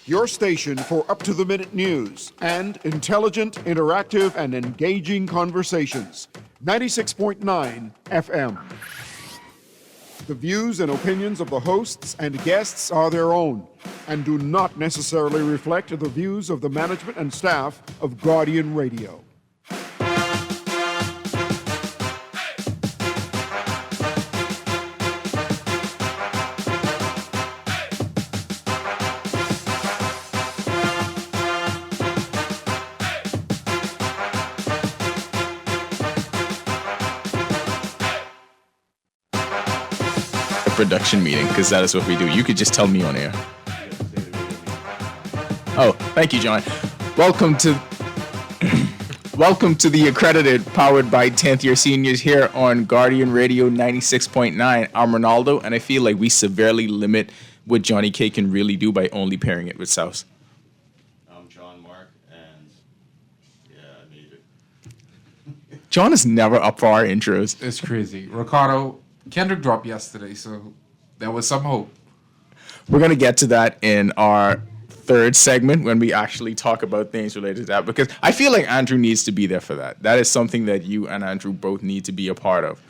Your station for up-to-the-minute news and intelligent, interactive, and engaging conversations. 96.9 FM. The views and opinions of the hosts and guests are their own and do not necessarily reflect the views of the management and staff of Guardian Radio. Production meeting, because that is what we do. You could just tell me on air. Oh, thank you, John. Welcome to the Accredited, powered by 10th year seniors here on Guardian Radio 96.9. I'm Ronaldo, and I feel like we severely limit what Johnny K can really do by only pairing it with South. I'm John Mark, and I need it. John is never up for our intros. It's crazy. Ricardo, Kendrick dropped yesterday, so there was some hope. We're going to get to that in our third segment when we actually talk about things related to that, because I feel like Andrew needs to be there for that. That is something that you and Andrew both need to be a part of.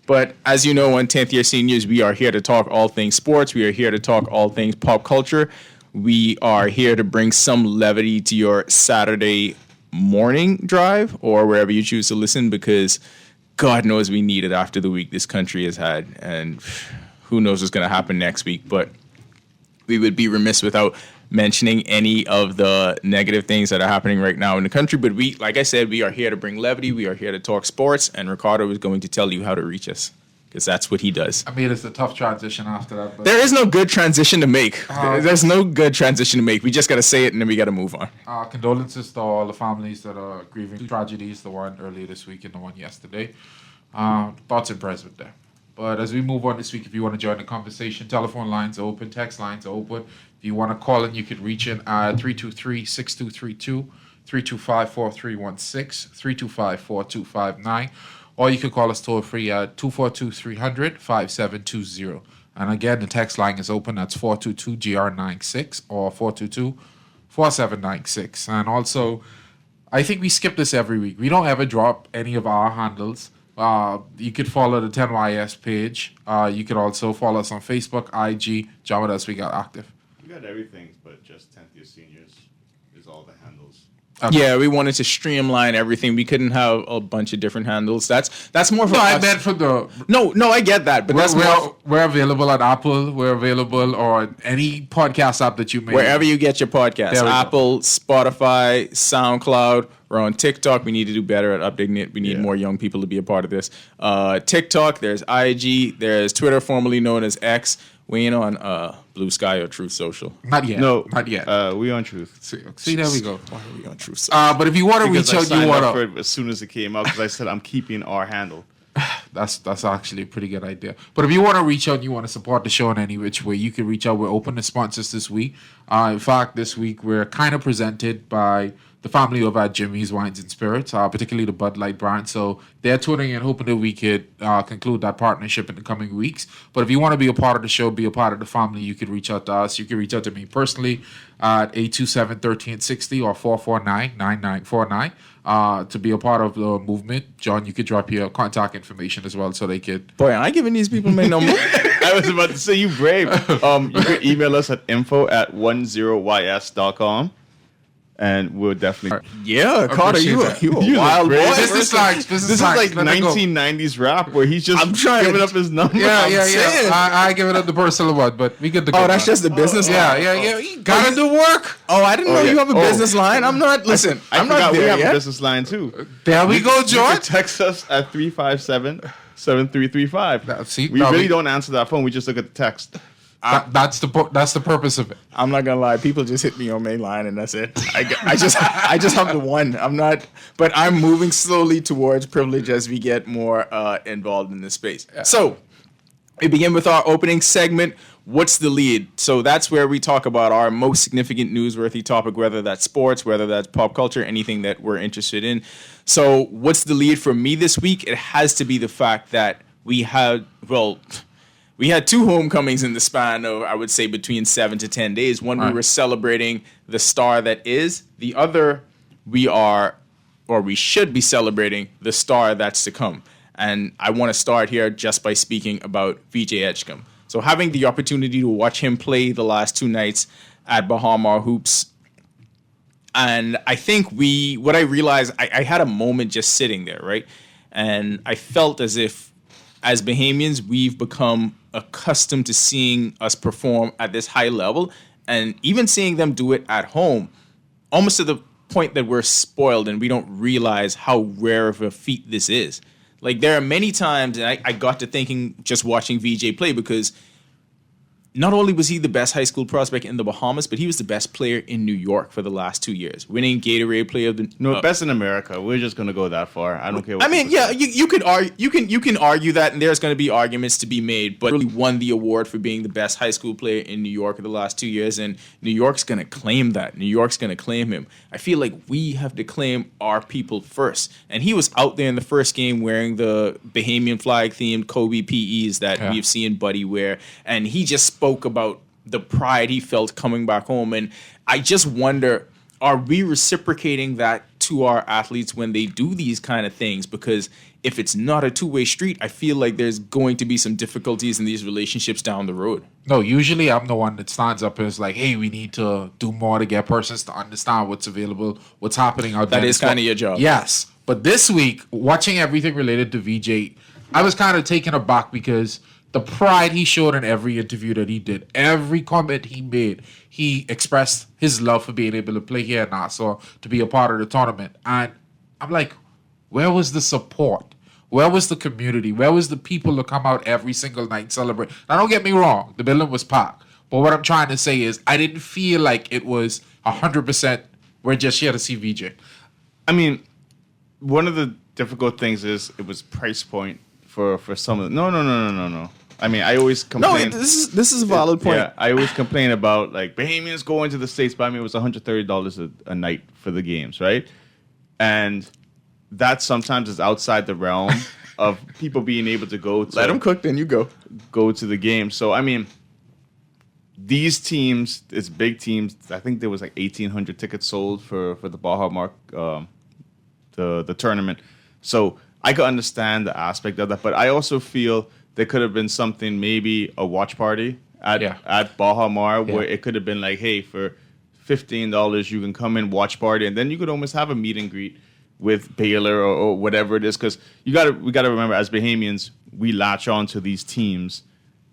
But as you know, on 10th year seniors, we are here to talk all things sports. We are here to talk all things pop culture. We are here to bring some levity to your Saturday morning drive or wherever you choose to listen, because God knows we need it after the week this country has had, and who knows what's going to happen next week. But we would be remiss without mentioning any of the negative things that are happening right now in the country. But we, like I said, we are here to bring levity. We are here to talk sports, and Ricardo is going to tell you how to reach us, because that's what he does. I mean, it's a tough transition after that. But there is no good transition to make. There's no good transition to make. We just got to say it, and then we got to move on. Condolences to all the families that are grieving two tragedies, the one earlier this week and the one yesterday. Thoughts and prayers with them. But as we move on this week, if you want to join the conversation, telephone lines are open, text lines are open. If you want to call in, you could reach in at 323-6232, 325-4316, 325-4259. Or you could call us toll free at 242-300-5720. And again, the text line is open. That's 422-GR96 or 422-4796. And also, I think we skip this every week. We don't ever drop any of our handles. You could follow the 10YS page. You could also follow us on Facebook, IG. John, what else we got active? We got everything, but just 10th year seniors is all the handles. Okay. Yeah, we wanted to streamline everything. We couldn't have a bunch of different handles. That's more for us. I meant for the... No, I get that, but we're available at Apple. We're available or any podcast app that you may... Wherever you get your podcasts. Apple, Spotify, SoundCloud. We're on TikTok. We need to do better at updating it. We need more young people to be a part of this. TikTok, there's IG, there's Twitter, formerly known as X. We ain't on Blue Sky or Truth Social. Not yet. No, not yet. We on Truth. See, there we go. Why are we on Truth Social? But if you want to reach out, you want to. As soon as it came out, because I said I'm keeping our handle. That's actually a pretty good idea. But if you want to reach out and you want to support the show in any which way, you can reach out. We're open to sponsors this week. In fact, this week we're kind of presented by the family over at Jimmy's Wines and Spirits, particularly the Bud Light brand. So they're tuning in, hoping that we could conclude that partnership in the coming weeks. But if you want to be a part of the show, be a part of the family, you can reach out to us. You can reach out to me personally at 827-1360 or 449-9949 to be a part of the movement. John, you could drop your contact information as well so they could... Boy, I ain't giving these people my number. I was about to say, you brave. You can email us at info@10ys.com. And we'll definitely... Yeah, Carter, you a wild boy. This is like 1990s rap where he's just giving up his number. Yeah. I give it up the personal one, but we get the... Oh, that's just the business line? Yeah. You gotta do work. Oh, I didn't know you have a business line. I'm not... Listen, I'm not there we have yet. a business line, too. There we go, George. You can text us at 357-7335. We really don't answer that phone. We just look at the text. That's the purpose of it. I'm not gonna lie. People just hit me on main line, and that's it. I just have the one. I'm not, but I'm moving slowly towards privilege as we get more involved in this space. Yeah. So we begin with our opening segment. What's the lead? So that's where we talk about our most significant newsworthy topic, whether that's sports, whether that's pop culture, anything that we're interested in. So what's the lead for me this week? It has to be the fact that we had, we had two homecomings in the span of, I would say, between 7 to 10 days. One, we Right. were celebrating the star that is. The other, we should be celebrating the star that's to come. And I want to start here just by speaking about VJ Edgecombe. So having the opportunity to watch him play the last two nights at Bahamar Hoops, and I think what I realized, I had a moment just sitting there, right? And I felt as if, as Bahamians, we've become accustomed to seeing us perform at this high level, and even seeing them do it at home, almost to the point that we're spoiled and we don't realize how rare of a feat this is. Like, there are many times, and I got to thinking just watching VJ play, because not only was he the best high school prospect in the Bahamas, but he was the best player in New York for the last 2 years, winning Gatorade Player of the No, best in America. We're just gonna go that far. I don't care. What I mean, people yeah, say. you can argue that, and there's going to be arguments to be made. But really won the award for being the best high school player in New York for the last 2 years, and New York's going to claim that. New York's going to claim him. I feel like we have to claim our people first. And he was out there in the first game wearing the Bahamian flag themed Kobe PEs that we've seen Buddy wear, and he just spoke about the pride he felt coming back home. And I just wonder, are we reciprocating that to our athletes when they do these kind of things? Because if it's not a two-way street, I feel like there's going to be some difficulties in these relationships down the road. No, usually I'm the one that stands up and is like, hey, we need to do more to get persons to understand what's available, what's happening out there. That is kind of your job. Yes. But this week, watching everything related to VJ, I was kind of taken aback because the pride he showed in every interview that he did, every comment he made, he expressed his love for being able to play here in Nassau, to be a part of the tournament. And I'm like, where was the support? Where was the community? Where was the people to come out every single night and celebrate? Now, don't get me wrong, the building was packed. But what I'm trying to say is I didn't feel like it was 100% we're just here to see VJ. I mean, one of the difficult things is it was price point for some of the. No. I mean, I always No, complain. this is a valid point. Yeah, I always complain about like Bahamians going to the States, but I mean it was $130 a night for the games, right? And that sometimes is outside the realm of people being able to go to Let him cook, then you go to the game. So I mean, these teams, it's big teams. I think there was like 1,800 tickets sold for the Baja Mark, the tournament. So I could understand the aspect of that, but I also feel there could have been something, maybe a watch party at Baja Mar, where it could have been like, hey, for $15 you can come in, watch party, and then you could almost have a meet and greet with Baylor or whatever it is, because we got to remember, as Bahamians, we latch on to these teams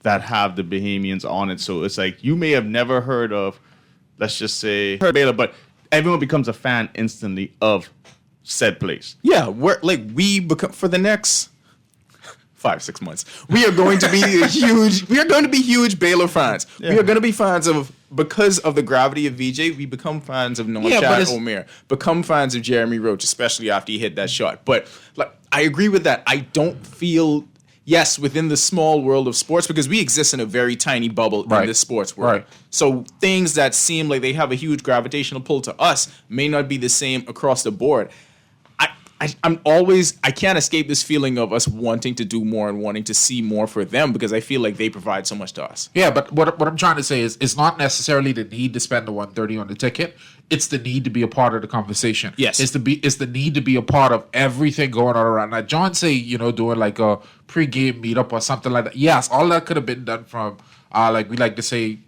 that have the Bahamians on it. So it's like you may have never heard of, let's just say, Baylor, but everyone becomes a fan instantly of said place. Yeah, we become, for the next 5-6 months, we are going to be huge Baylor fans. Yeah. We are going to be fans of, because of the gravity of VJ, we become fans of Nonchad Omer, become fans of Jeremy Roach, especially after he hit that shot. But like, I agree with that. I don't feel, yes, within the small world of sports, because we exist in a very tiny bubble in this sports world. Right. So things that seem like they have a huge gravitational pull to us may not be the same across the board. I can't escape this feeling of us wanting to do more and wanting to see more for them, because I feel like they provide so much to us. Yeah, but what I'm trying to say is it's not necessarily the need to spend the $130 on the ticket. It's the need to be a part of the conversation. Yes. It's the need to be a part of everything going on around. Now, John say, doing like a pre-game meetup or something like that. Yes, all that could have been done from, like we like to say,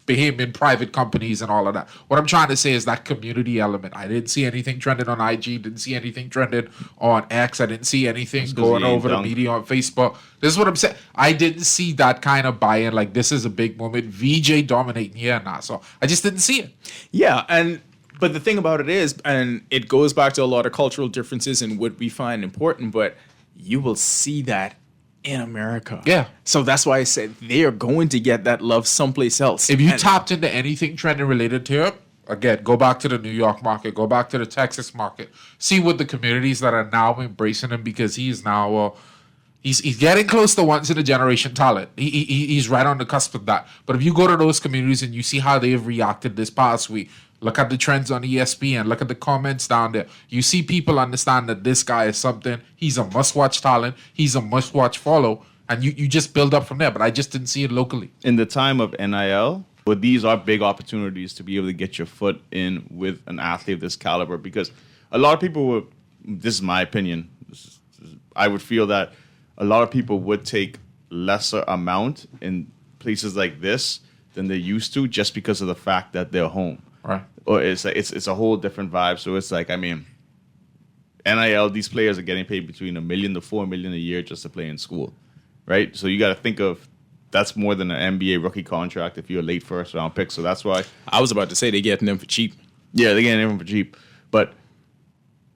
Bahamian private companies and all of that. What I'm trying to say is that community element. I didn't see anything trended on IG, didn't see anything trended on X, I didn't see anything going over the media on Facebook. This is what I'm saying. I didn't see that kind of buy-in, like this is a big moment. VJ dominating here now. So I just didn't see it. Yeah, but the thing about it is, and it goes back to a lot of cultural differences and what we find important, but you will see that in America. Yeah. So that's why I said they are going to get that love someplace else. If you tapped into anything trending related to it, again, go back to the New York market, go back to the Texas market, see what the communities that are now embracing him, because he is now he's getting close to once in a generation talent. He's right on the cusp of that. But if you go to those communities and you see how they've reacted this past week, look at the trends on ESPN, look at the comments down there. You see people understand that this guy is something. He's a must-watch talent. He's a must-watch follow. and you just build up from there. But I just didn't see it locally. In the time of NIL, but these are big opportunities to be able to get your foot in with an athlete of this caliber, because a lot of people would, this is my opinion, I would feel that a lot of people would take lesser amount in places like this than they used to, just because of the fact that they're home. Right. Or it's a whole different vibe. So it's like, I mean, NIL, these players are getting paid between $1 million to $4 million a year just to play in school, right? So you got to think of, that's more than an NBA rookie contract if you're a late first round pick. So that's why I was about to say they're getting them for cheap. Yeah, they're getting them for cheap. But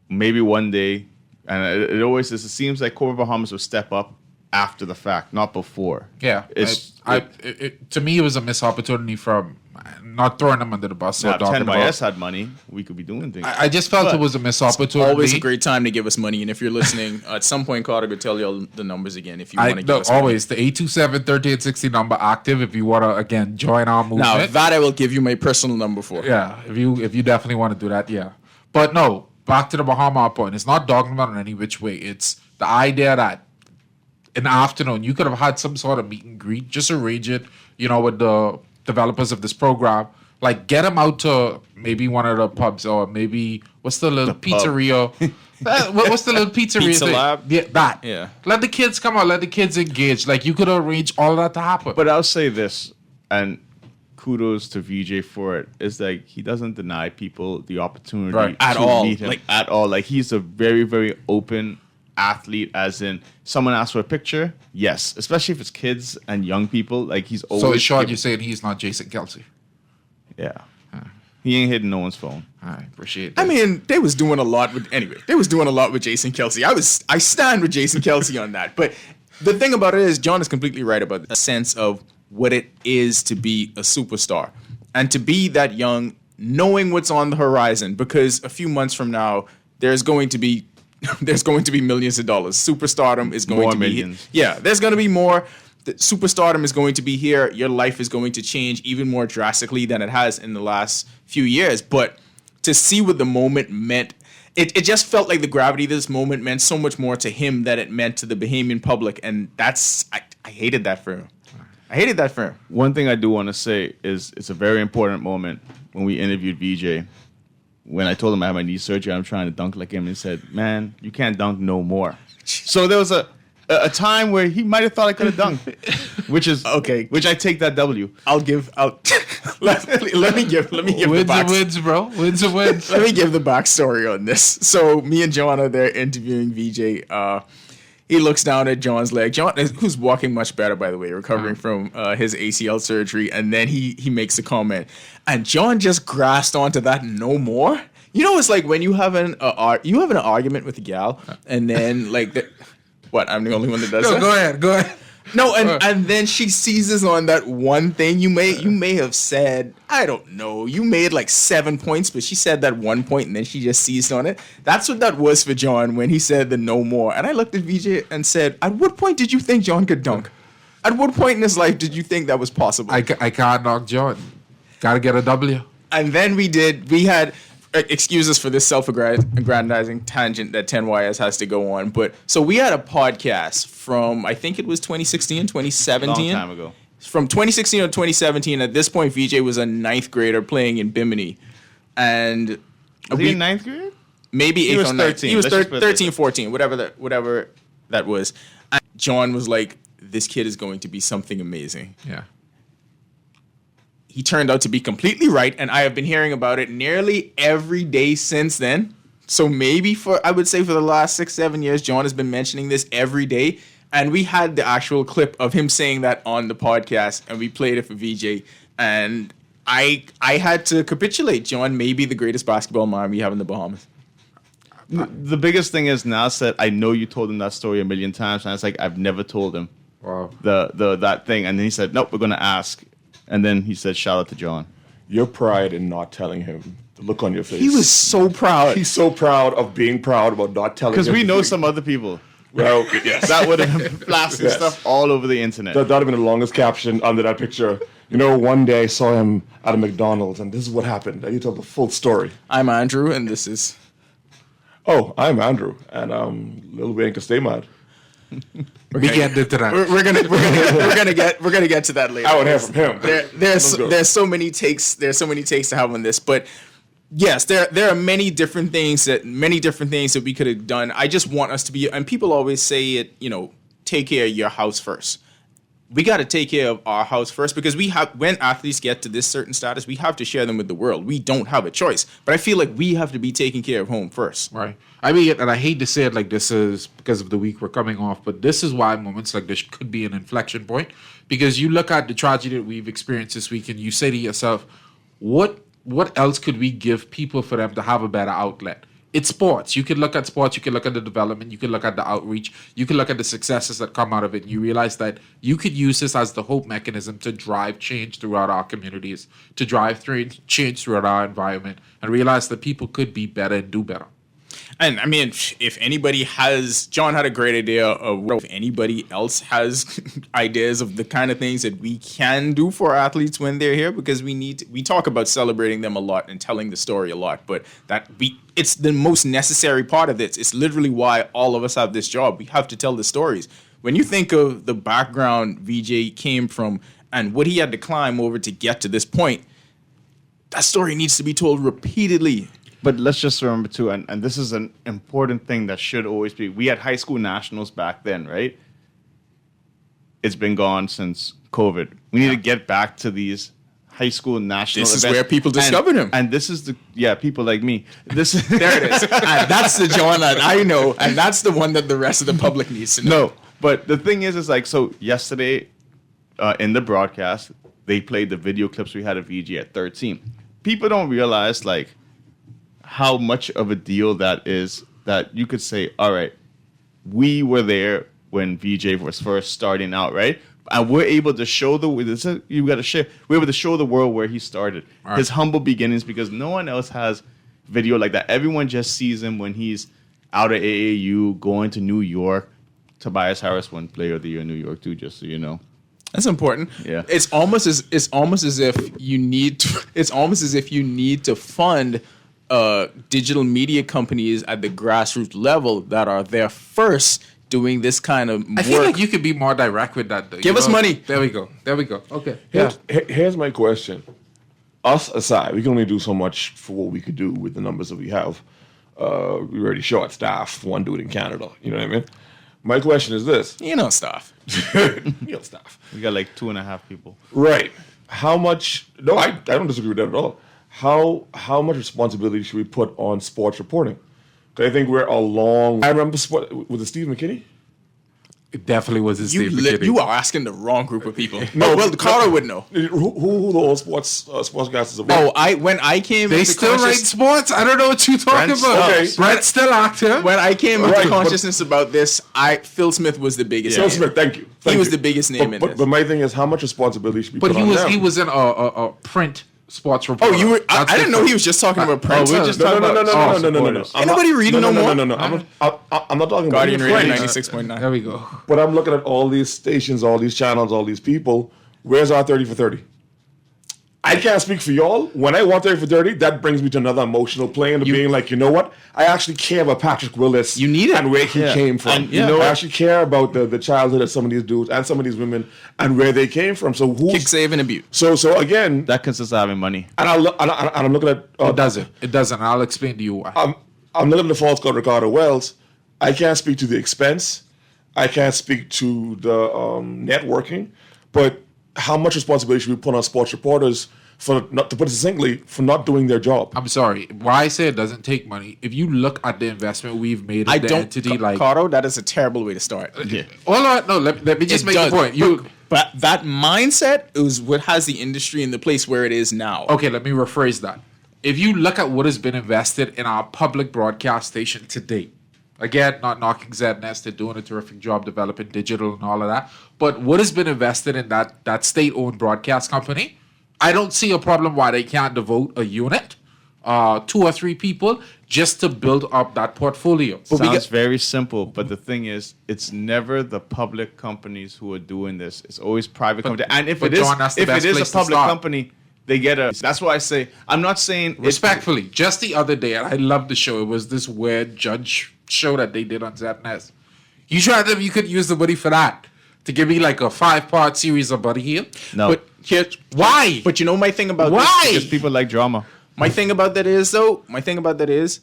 maybe one day, and it always is, it seems like Corporate Bahamas will step up after the fact, not before. Yeah, to me, it was a missed opportunity from not throwing them under the bus. Now, if 10YS had money, we could be doing things. I just felt it was a missed opportunity. Always a great time to give us money. And if you're listening, at some point, Carter could tell you all the numbers again if you want to give us always money. The 827-3860 number active if you want to, again, join our movement. Now, that I will give you my personal number for. Yeah, if you definitely want to do that, yeah. But no, back to the Bahama point. It's not dogging about in any which way. It's the idea that in the afternoon, you could have had some sort of meet and greet, just arrange it, with the developers of this program. Like, get them out to maybe one of the pubs, or maybe, what's the little pizzeria? What's the little pizzeria Pizza thing? Lab? Yeah, that. Yeah. Let the kids come out. Let the kids engage. Like, you could arrange all that to happen. But I'll say this, and kudos to VJ for it, is like he doesn't deny people the opportunity to meet him. At all. Like, he's a very, very open athlete, as in someone asks for a picture, yes, especially if it's kids and young people. Like, he's always. So in short, you're saying he's not Jason Kelsey? Yeah, he ain't hitting no one's phone. I appreciate that. I mean, they was doing a lot with Jason Kelsey. I stand with Jason Kelsey on that. But the thing about it is, John is completely right about the sense of what it is to be a superstar and to be that young, knowing what's on the horizon. Because a few months from now, there's going to be millions of dollars. Superstardom is going More to be millions. Yeah, there's going to be more. The superstardom is going to be here. Your life is going to change even more drastically than it has in the last few years. But to see what the moment meant, it just felt like the gravity of this moment meant so much more to him than it meant to the Bahamian public. And I hated that for him. One thing I do want to say is it's a very important moment when we interviewed VJ. When I told him I had my knee surgery, I'm trying to dunk like him, and he said, "Man, you can't dunk no more." So there was a time where he might have thought I could have dunked, which is okay. Which I take that W. Let me give wins and wins, bro. Wins and wins. Let me give the backstory on this. So me and John are there interviewing VJ. He looks down at John's leg. John, who's walking much better, by the way, recovering from his ACL surgery, and then he makes a comment, and John just grasped onto that no more. It's like when you have an argument with a gal, and then like what? I'm the only one that does that. Go ahead. No, and then she seizes on that one thing. You may have said, I don't know, you made like 7 points, but she said that 1 point and then she just seized on it. That's what that was for John when he said the no more. And I looked at VJ and said, at what point did you think John could dunk? At what point in his life did you think that was possible? I can't knock John. Gotta get a W. And then we had excuses for this self-aggrandizing tangent that 10YS has to go on. But so we had a podcast from, I think it was 2016, 2017. Long time ago. From 2016 to 2017. At this point, VJ was a 9th grader playing in Bimini. And was he in 9th grade? Maybe 8th or 9th. He was 13, 14, 14, whatever that was. And John was like, this kid is going to be something amazing. Yeah. He turned out to be completely right, and I have been hearing about it nearly every day since then. So maybe I would say for the last 6-7 years, John has been mentioning this every day. And we had the actual clip of him saying that on the podcast, and we played it for VJ. And I had to capitulate. John may be the greatest basketball mind we have in the Bahamas. The biggest thing is Nas said, I know you told him that story a million times, and it's like, I've never told him that thing. And then he said, nope, we're going to ask. And then he said, shout out to John. Your pride in not telling him, the look on your face. He was so proud. He's so proud of being proud about not telling him. Because we know some other people. Well, yes. That would have been blasting stuff all over the internet. That would have been the longest caption under that picture. One day I saw him at a McDonald's, and this is what happened. And he told the full story. I'm Andrew, and this is... Oh, I'm Andrew, and Lil Wayne can stay mad. We get into that. We're gonna get to that later. I would hear from him. There's so many takes. There's so many takes to have on this, but yes, there are many different things that we could have done. I just want us to be, and people always say it, take care of your house first. We got to take care of our house first, because when athletes get to this certain status, we have to share them with the world. We don't have a choice. But I feel like we have to be taking care of home first. Right. I mean, and I hate to say it like this is because of the week we're coming off, but this is why moments like this could be an inflection point, because you look at the tragedy that we've experienced this week and you say to yourself, what else could we give people for them to have a better outlet? It's sports. You can look at sports, you can look at the development, you can look at the outreach, you can look at the successes that come out of it, and you realize that you could use this as the hope mechanism to drive change throughout our communities, to drive change throughout our environment, and realize that people could be better and do better. And I mean, if anybody John had a great idea of, if anybody else has ideas of the kind of things that we can do for athletes when they're here, because we talk about celebrating them a lot and telling the story a lot, but it's the most necessary part of this. It's literally why all of us have this job. We have to tell the stories. When you think of the background VJ came from and what he had to climb over to get to this point, that story needs to be told repeatedly. But let's just remember too, and this is an important thing that should always be. We had high school nationals back then, right? It's been gone since COVID. We need to get back to these high school national events. This events. is where people discovered him. And this is people like me. There it is. And that's the John that I know, and that's the one that the rest of the public needs to know. No, but the thing is like, so yesterday in the broadcast, they played the video clips we had of VG at 13. People don't realize like how much of a deal that is, that you could say, all right, we were there when VJ was first starting out, right? And we're able to show we're able to show the world where he started, right, his humble beginnings, because no one else has video like that. Everyone just sees him when he's out of AAU, going to New York. Tobias Harris won Player of the Year in New York too, just so you know. That's important. Yeah. It's almost as if you need to fund digital media companies at the grassroots level that are there first doing this kind of work. I feel like you could be more direct with that, though. Give us money. There we go. Okay. Here's my question. Us aside, we can only do so much for what we could do with the numbers that we have. We already short staff, one dude in Canada. You know what I mean? My question is this. Stuff. Staff. We got like 2.5 people. Right. How much? No, I don't disagree with that at all. How much responsibility should we put on sports reporting? Because I think we're a long. I remember was it Steve McKinney? It definitely was his Steve McKinney. You are asking the wrong group of people. Carter would know. Who the old sports guys is? When I came, they still write sports. I don't know what you're talking about. Okay. Brett's still active. When I came into consciousness about this, Phil Smith was the biggest. Phil Smith, thank you. He was the biggest name in this. But my thing is, how much responsibility should we put on them? But he was in a print sports reporter. Oh, you were? I didn't know he was just talking about print. We're just talking about no. Ain't nobody reading no more. No. I'm not talking Guardian about Radio print. 96.9. There we go. But I'm looking at all these stations, all these channels, all these people. Where's our 30 for 30? I can't speak for y'all. When I want 30 for 30, that brings me to another emotional plane of being like, you know what? I actually care about Patrick Willis. You need it. And where he came from. And I actually care about the childhood of some of these dudes and some of these women and where they came from. So who's Kick, save, and abuse. So again, that consists of having money. and I'm looking at It doesn't. I'll explain to you why. I'm looking at the false called Ricardo Wells. I can't speak to the expense. I can't speak to the networking. But how much responsibility should we put on sports reporters for, not to put it succinctly, for not doing their job? I'm sorry. Why I say it doesn't take money. If you look at the investment we've made in the entity, like Cardo, that is a terrible way to start. Yeah. Hold on, no. Let me just make the point. But that mindset is what has the industry in the place where it is now. Okay, let me rephrase that. If you look at what has been invested in our public broadcast station to date, again, not knocking ZNS, they're doing a terrific job developing digital and all of that, but what has been invested in that state-owned broadcast company, I don't see a problem why they can't devote a unit, 2 or 3 people, just to build up that portfolio. Sounds very simple, but the thing is, it's never the public companies who are doing this. It's always private companies. And if it is a public company, they get a. That's why I say I'm not saying respectfully. Just the other day, and I love the show. It was this weird judge show that they did on ZNS. You try them, you could use the money for that to give me like a 5-part series of Buddy Hield. No, But here, Why? But you know my thing about Why? this? because people like drama. My thing about that is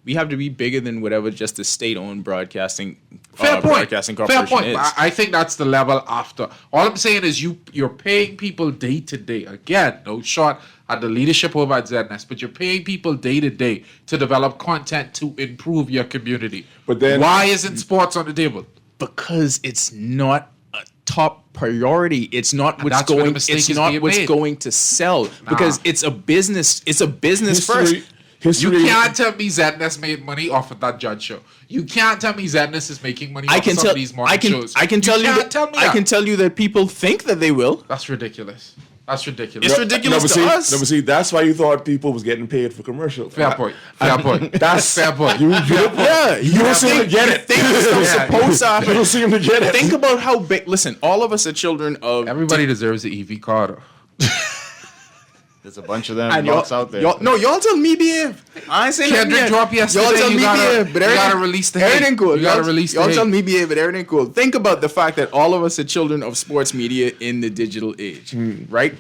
we have to be bigger than whatever just the state-owned broadcasting broadcasting Fair corporation point. is. I think that's the level after. All I'm saying is you're paying people day to day. Again, no shot at the leadership over at ZNS, but you're paying people day to day to develop content to improve your community. But then- why isn't sports on the table? Because it's not a top priority. It's not what's that's where the going. mistake It's is not being what's made. going to sell. Because it's a business. It's a business first. History. You can't tell me ZNS made money off of that judge show. You can't tell me ZNS is making money off of some of these morning shows. I can tell you can't that. tell me I that. can tell you that people think that they will. That's ridiculous. That's ridiculous. It's ridiculous but to see, us. No, but see, that's why you thought people was getting paid for commercials. Fair point. Fair point. That's Fair point. You don't seem to get it. Think it's so Yeah. supposed to. You don't seem to get it. Think about how big. Listen, all of us are children of. Everybody deserves an EV Carter. There's a bunch of them And box out there. y'all tell me behave. I ain't saying nothing Kendrick yet. dropped yesterday. Y'all tell You me gotta- behave, but you everything, gotta release the hate. everything cool. You gotta Y'all- release the Y'all hate. tell me behave, but everything cool. Think about the fact that all of us are children of sports media in the digital age, right?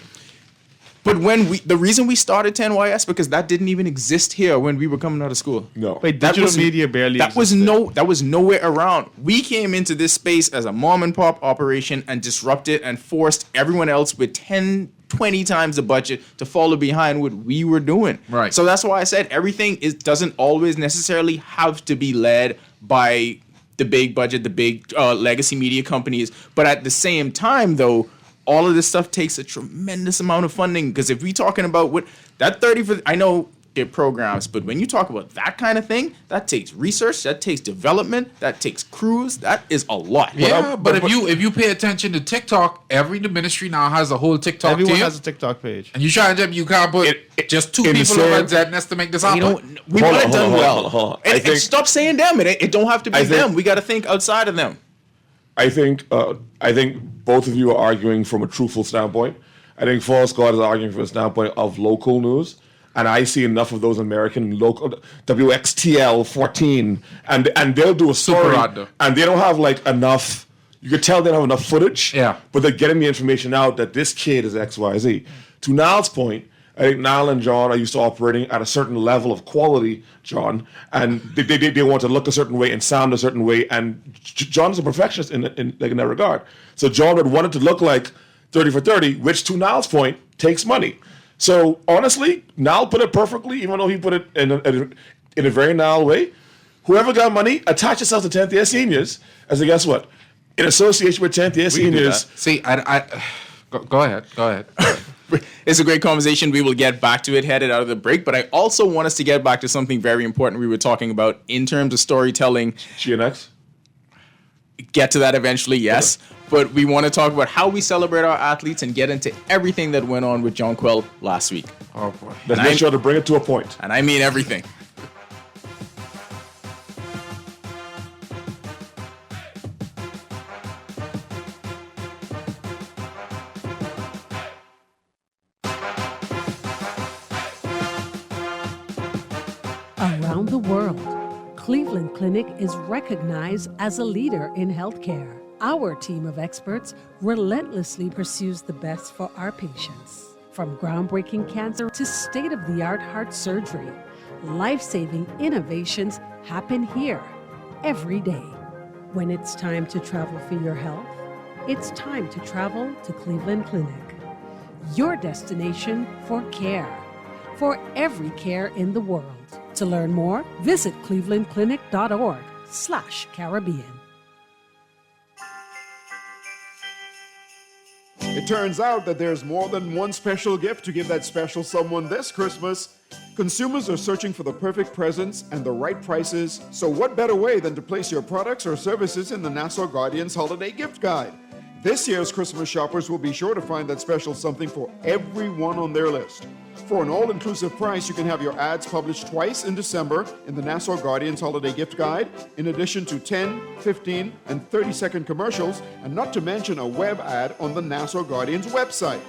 But the reason we started 10YS because that didn't even exist here when we were coming out of school. No. Wait, That digital was- media barely That was existed. that was nowhere around. We came into this space as a mom and pop operation and disrupted and forced everyone else with 10, 20 times the budget to follow behind what we were doing. Right. So that's why I said everything doesn't always necessarily have to be led by the big budget, the big legacy media companies. But at the same time, though, all of this stuff takes a tremendous amount of funding. Because if we're talking about what that 30 for, I know they're programs, but when you talk about that kind of thing, that takes research, that takes development, that takes crews, that is a lot. Yeah, but if you pay attention to TikTok, every ministry now has a whole TikTok Everyone team. has a TikTok page. And you try to you can't put just two in the people over same- at ZNS to make this We happen. don't. We Hold want on, it done hold on, well. hold on, hold on. And, I and think- stop saying them. It don't have to be I think- them. We got to think outside of them. I think both of you are arguing from a truthful standpoint. I think Paul Scott is arguing from a standpoint of local news, and I see enough of those American local WXTL 14, and they'll do a story, Rado. and they don't have like enough. You could tell they don't have enough footage. Yeah. But they're getting the information out that this kid is X, Y, Z. To Niall's point, I think Niall and John are used to operating at a certain level of quality, John, and they want to look a certain way and sound a certain way. And John is a perfectionist in that regard. So John would want it to look like 30 for 30, which to Niall's point takes money. So honestly, Niall put it perfectly, even though he put it in a very Niall way. Whoever got money, attach yourself to 10th year seniors as a guess what? In association with 10th year We can do seniors. that. See, go ahead. It's a great conversation. We will get back to it headed out of the break, but I also want us to get back to something very important we were talking about in terms of storytelling. GNX. Get to that eventually, yes. But we want to talk about how we celebrate our athletes and get into everything that went on with John Quell last week. Oh boy. Let's And make sure to bring it to a point. And I mean everything. Around the world, Cleveland Clinic is recognized as a leader in healthcare. Our team of experts relentlessly pursues the best for our patients. From groundbreaking cancer to state-of-the-art heart surgery, life-saving innovations happen here every day. When it's time to travel for your health, it's time to travel to Cleveland Clinic. Your destination for care, for every care in the world. To learn more, visit clevelandclinic.org/Caribbean. It turns out that there's more than one special gift to give that special someone this Christmas. Consumers are searching for the perfect presents and the right prices, so what better way than to place your products or services in the Nassau Guardian's Holiday Gift Guide? This year's Christmas shoppers will be sure to find that special something for everyone on their list. For an all-inclusive price, you can have your ads published twice in December in the Nassau Guardian's Holiday Gift Guide, in addition to 10, 15, and 30-second commercials, and not to mention a web ad on the Nassau Guardian's website.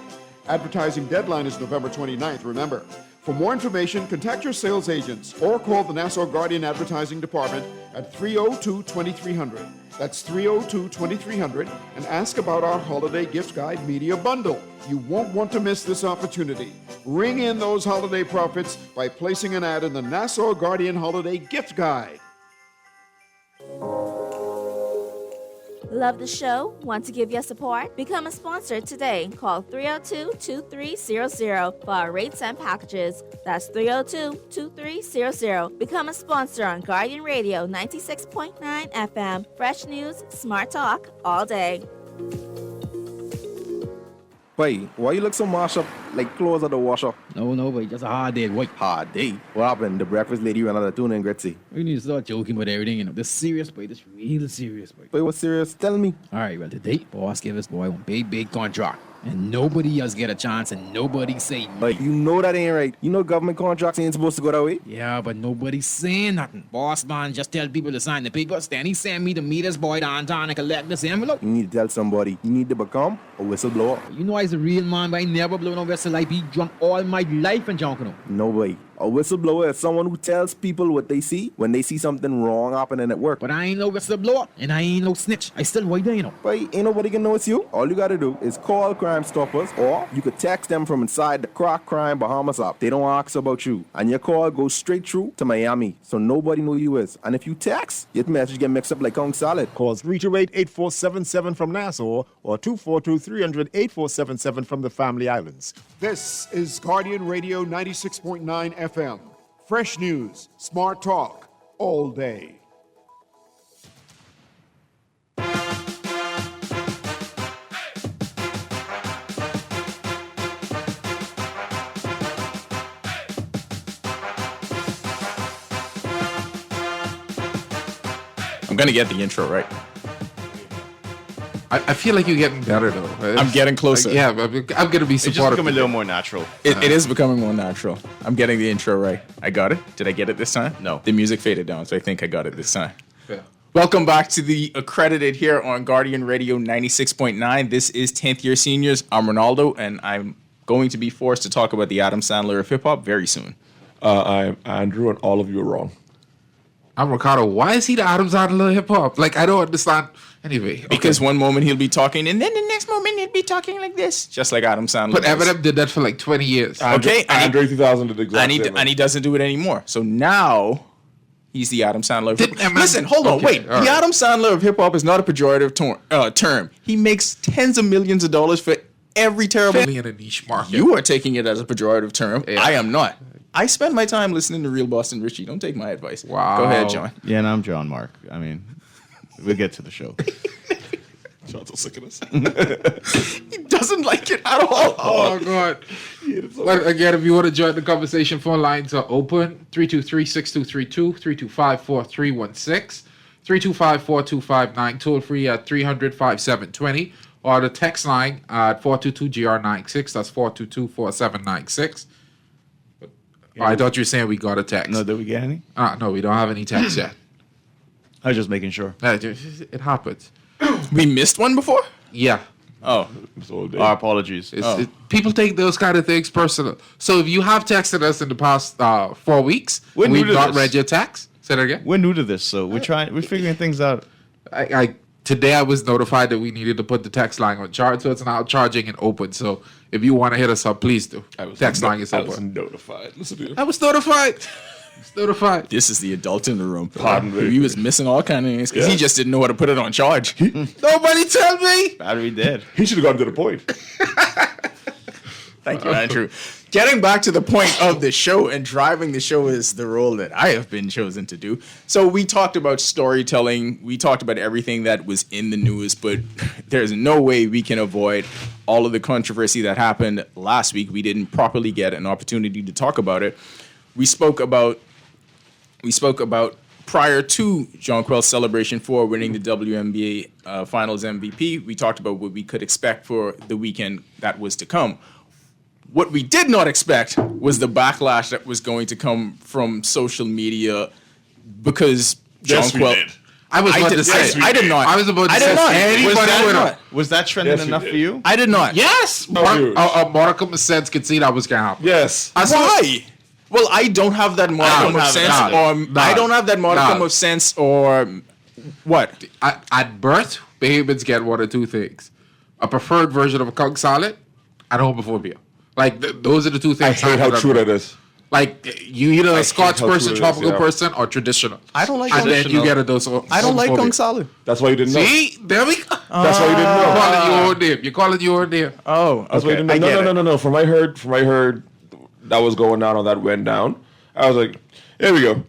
Advertising deadline is November 29th, remember. For more information, contact your sales agents or call the Nassau Guardian Advertising Department at 302-2300. That's 302-2300 and ask about our Holiday Gift Guide Media Bundle. You won't want to miss this opportunity. Ring in those holiday profits by placing an ad in the Nassau Guardian Holiday Gift Guide. Love the show? Want to give your support? Become a sponsor today. Call 302-2300 for our rates and packages. That's 302-2300. Become a sponsor on Guardian Radio 96.9 FM. Fresh news, smart talk, all day. Boy, why you look so mashed up like clothes at the washer? No, boy, just a hard day, boy. Hard day. What happened? The breakfast lady ran out of tuna and Gretzy. We need to start joking about everything, you know. This serious, boy. This real serious, boy. Boy, what's serious? Tell me. All right, well, today, boss gave us, boy, one big contract. And nobody else get a chance, and nobody say Boy, you know that ain't right. You know government contracts ain't supposed to go that way. yeah, but nobody saying nothing. Boss man just tell people to sign the papers. Then he send me to meet his boy downtown and collect this envelope. You need to tell somebody. You need to become a whistleblower. You know I's a real man, but I never blow no vessel. I be drunk all my life and junk, you know. No way. A whistleblower is someone who tells people what they see when they see something wrong happening at work. But I ain't no whistleblower, and I ain't no snitch. I still white there, you know. Boy, ain't nobody can know it's you. All you gotta do is call Crime Stoppers, or you could text them from inside the Crack Crime Bahamas app. They don't ask about you. And your call goes straight through to Miami, so nobody know you is. And if you text, your message get mixed up like Kong Salad. Call 328-8477 from Nassau or 242-300-8477 from the Family Islands. This is Guardian Radio 96.9 FM. Fresh news, smart talk, all day. I'm gonna get the intro right. I feel like you're getting better though. I'm getting closer. Yeah, I'm gonna be It's just supportive. become a little more natural. It is becoming more natural. I'm getting the intro right. I got it. Did I get it this time? No. The music faded down, so I think I got it this time. Yeah. Welcome back to the Accredited here on Guardian Radio 96.9. This is 10th year seniors. I'm Ronaldo, and I'm going to be forced to talk about the Adam Sandler of hip hop very soon. I'm Andrew, and all of you are wrong. I'm Ricardo. Why is he the Adam Sandler hip hop? Like I don't understand. Anyway, Because one moment he'll be talking, and then the next moment he'll be talking like this, just like Adam Sandler. but does. Eminem did that for like 20 years. Okay, and he- Andre 2000 did exactly. and he doesn't do it anymore. So now he's the Adam Sandler of hip Didn't hop. Eminem- Listen, hold on, Okay, wait. all The right. Adam Sandler of hip hop is not a pejorative term. He makes tens of millions of dollars for every terrible. Only in a niche market. You are taking it as a pejorative term. Yeah. I am not. I spend my time listening to Real Boston Richie. Don't take my advice. Wow. Go ahead, John. Yeah, and I'm John Mark. I mean, we'll get to the show. John's so sick of us. He doesn't like it at all. Oh God! But again, if you want to join the conversation, phone lines are open: 323-6232, 325-4316, 325-4259, toll free at 300-5720, or the text line at 422-GR96. That's 422-4796. I thought you were saying we got a text. No, did we get any? No, we don't have any text yet. I was just making sure. It happens. We missed one before? Yeah. Oh. Our apologies. People take those kind of things personal. So if you have texted us in the past 4 weeks, We're and new we've to not this. read your text. Say that again. We're new to this, so we're figuring things out. Today I was notified that we needed to put the text line on charge, so it's now charging and open. So if you want to hit us up, please do. Text line is I was open. notified. Listen to you. I was notified. Notified. This is the adult in the room. Pardon me. He was missing all kind of things because he Yeah. just didn't know how to put it on charge. Nobody tell me. Battery dead. He should have gotten to the point. Thank you, Andrew. Getting back to the point of the show, and driving the show is the role that I have been chosen to do. So we talked about storytelling. We talked about everything that was in the news, but there's no way we can avoid all of the controversy that happened last week. We didn't properly get an opportunity to talk about it. We spoke about prior to Jonquel's celebration for winning the WNBA Finals MVP. We talked about what we could expect for the weekend that was to come. What we did not expect was the backlash that was going to come from social media because Yes, we Jonquel. did. I was about to say. I did not. I was about to I say. did not. Anybody Was that with not? a- Was that trending Yes, we enough did. for you? I did not. Yes. huge. Monica Sense could see that was going to happen. Yes. I saw- Why? Well, I don't have that modicum of have it sense, either. or I don't have that modicum of sense, or what? At birth, babies get one or two things: a preferred version of a Coke salad and homophobia. Like those are the two I things. hate how true that is. Like you either a Scotch how person, true it is, tropical yeah. person, or traditional. I don't like and then you traditional. get a dose of. I don't like homophobia. Kung Salad. That's why you didn't know. See, there we go. That's why you didn't know. You call it your own name. You call it your own name. Oh, That's why you okay. didn't know. I get it. No. From I heard that was going down or that went down. I was like, here we go.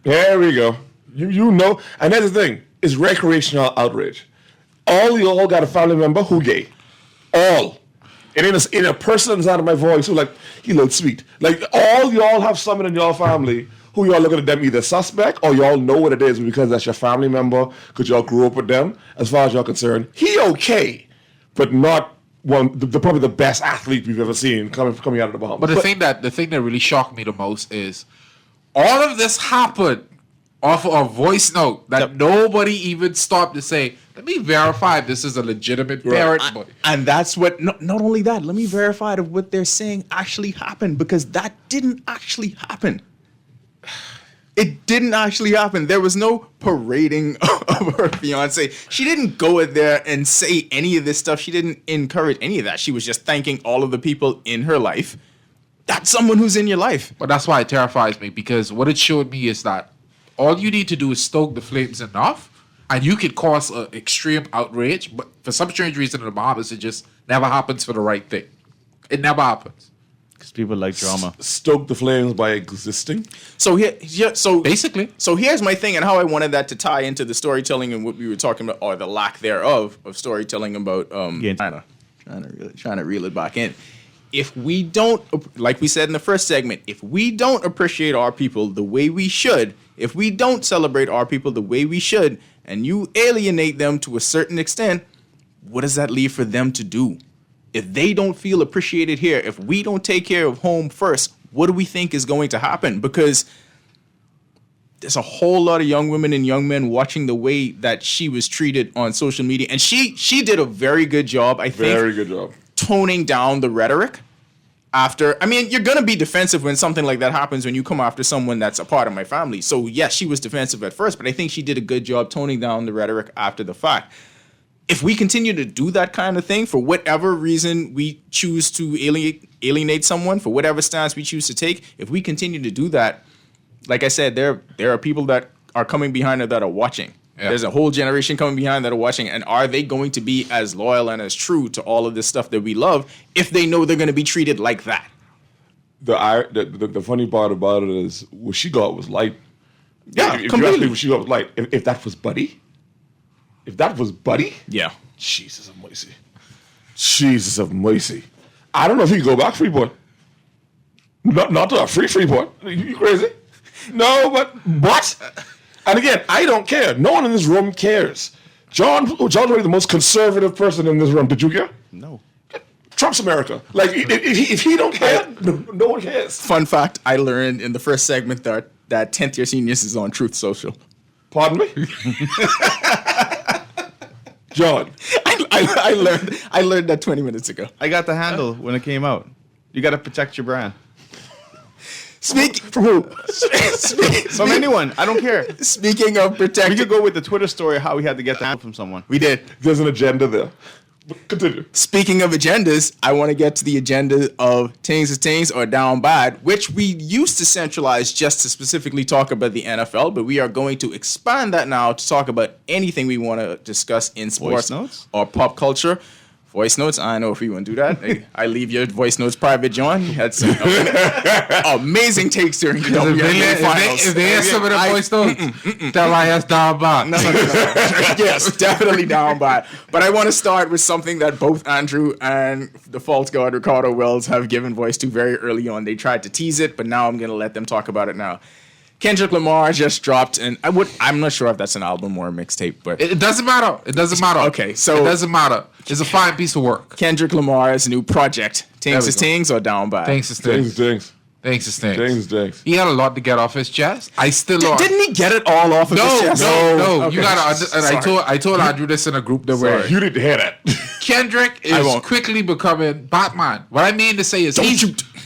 Here we go. You know. And that's the thing. It's recreational outrage. All y'all got a family member who gay. All. And in a person that's out of my voice who like, he looks sweet. Like all y'all have someone in your family who y'all looking at them either suspect or y'all know what it is because that's your family member because y'all grew up with them. As far as y'all concerned, he okay, but not probably the best athlete we've ever seen coming out of the Bahamas. But the thing that really shocked me the most is all of this happened off of a voice note that nobody even stopped to say, let me verify this is a legitimate parent. And that's what, not only that, let me verify that what they're saying actually happened, because that didn't actually happen. It didn't actually happen. There was no parading of her fiance. She didn't go in there and say any of this stuff. She didn't encourage any of that. She was just thanking all of the people in her life. That's someone who's in your life. But that's why it terrifies me, because what it showed me is that all you need to do is stoke the flames enough, and you could cause extreme outrage. But for some strange reason in the Bahamas, it just never happens for the right thing. It never happens. Because people like drama. Stoke the flames by existing. So Basically. So here's my thing and how I wanted that to tie into the storytelling and what we were talking about, or the lack thereof of storytelling about China. Trying to reel it back in. If we don't, like we said in the first segment, if we don't appreciate our people the way we should, if we don't celebrate our people the way we should, and you alienate them to a certain extent, what does that leave for them to do? If they don't feel appreciated here, if we don't take care of home first, what do we think is going to happen? Because there's a whole lot of young women and young men watching the way that she was treated on social media. And she did a very good job, I think. Very good job. Toning down the rhetoric after. I mean, you're going to be defensive when something like that happens when you come after someone that's a part of my family. So, yes, she was defensive at first, but I think she did a good job toning down the rhetoric after the fact. If we continue to do that kind of thing, for whatever reason we choose to alienate someone, for whatever stance we choose to take, if we continue to do that, like I said, there are people that are coming behind her that are watching. Yeah. There's a whole generation coming behind that are watching. And are they going to be as loyal and as true to all of this stuff that we love if they know they're going to be treated like that? The funny part about it is what she got was light. Yeah, if completely. you ask me what she got was light. If that was Buddy, yeah. Jesus of mercy. Jesus of mercy. I don't know if he can go back free boy. Not to a free boy. You crazy? No, but what? And again, I don't care. No one in this room cares. John's really the most conservative person in this room. Did you care? No. Trump's America. Like, if he don't care, no one cares. Fun fact, I learned in the first segment that 10th year seniors is on Truth Social. Pardon me? John. I learned that 20 minutes ago. I got the handle when it came out. You got to protect your brand. From who? From anyone. I don't care. Speaking of protect, We could go with the Twitter story how we had to get the handle from someone. we did. There's an agenda there. Continue. Speaking of agendas, I want to get to the agenda of Things is Things or Down Bad, which we used to centralize just to specifically talk about the NFL, but we are going to expand that now to talk about anything we want to discuss in sports Voice notes? or pop culture. Voice notes, I don't know if we want to do that. I leave your voice notes private, John. You had some amazing takes during the WNBA finals. If they ask some of the voice notes, tell my ass down back. No. Yes, definitely down by. But I want to start with something that both Andrew and the false god Ricardo Wells have given voice to very early on. They tried to tease it, but now I'm going to let them talk about it now. Kendrick Lamar just dropped, and I'm not sure if that's an album or a mixtape, but It doesn't matter. It doesn't matter. Okay, so- it doesn't matter. It's a fine piece of work. Kendrick Lamar's new project, Things we is go. Things or Down Bad? Thanks, Stinks. Things. Thanks, Stinks. Things. He had a lot to get off his chest. I still are. Didn't he get it all off of his chest? No. Okay. You gotta. And Sorry. I told Andrew this in a group that where You didn't hear that. Kendrick I is won't. quickly becoming Batman. What I mean to say is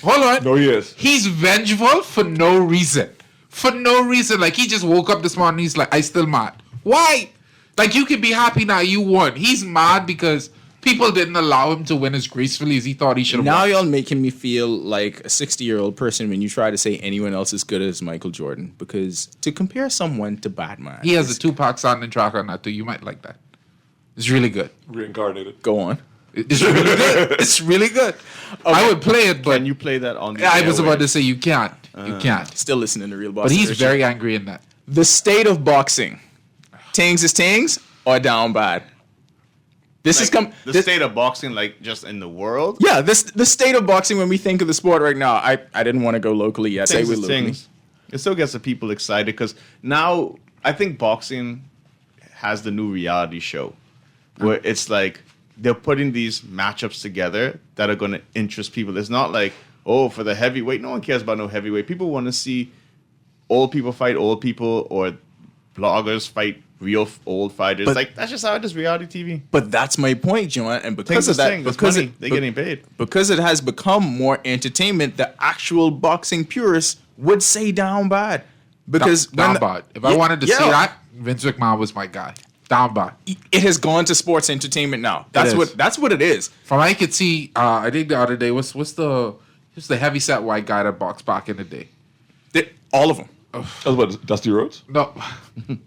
hold on. No, he is. He's vengeful for no reason. For no reason. Like, he just woke up this morning, he's like, I still mad. Why? Like, you can be happy now you won. He's mad because people didn't allow him to win as gracefully as he thought he should have Now won. y'all making me feel like a 60-year-old person when you try to say anyone else is good as Michael Jordan. Because to compare someone to Batman, He has a Tupac soundtrack on that too. You might like that. It's really good. Reincarnated. go on. It's really good. It's really good. I would play it, but Can you play that on the I was about to airwaves? say you can't. You can't. Still listening to Real Boss. But he's Edition. very angry in that. The state of boxing. Tings is tings or down bad. This is The state of boxing, like just in the world. Yeah, the state of boxing when we think of the sport right now. I didn't want to go locally yet. Say Things we is locally. things. It still gets the people excited because now I think boxing has the new reality show where it's like they're putting these matchups together that are going to interest people. It's not like, oh, for the heavyweight. No one cares about no heavyweight. People want to see old people fight old people or bloggers fight real old fighters. But- like, that's just how it is reality TV. But that's my point, John. And because Things of is that, things. It's because money. They're getting paid. because it has become more entertainment, the actual boxing purists would say down bad. Because down when bad. If I wanted to see yeah. that, Vince McMahon was my guy. Down bad. it has gone to sports entertainment now. That's is. that's what it is. From what I could see, I think the other day, what's the heavy set white guy that boxed back in the day? All of them. That's what Dusty Rhodes. No,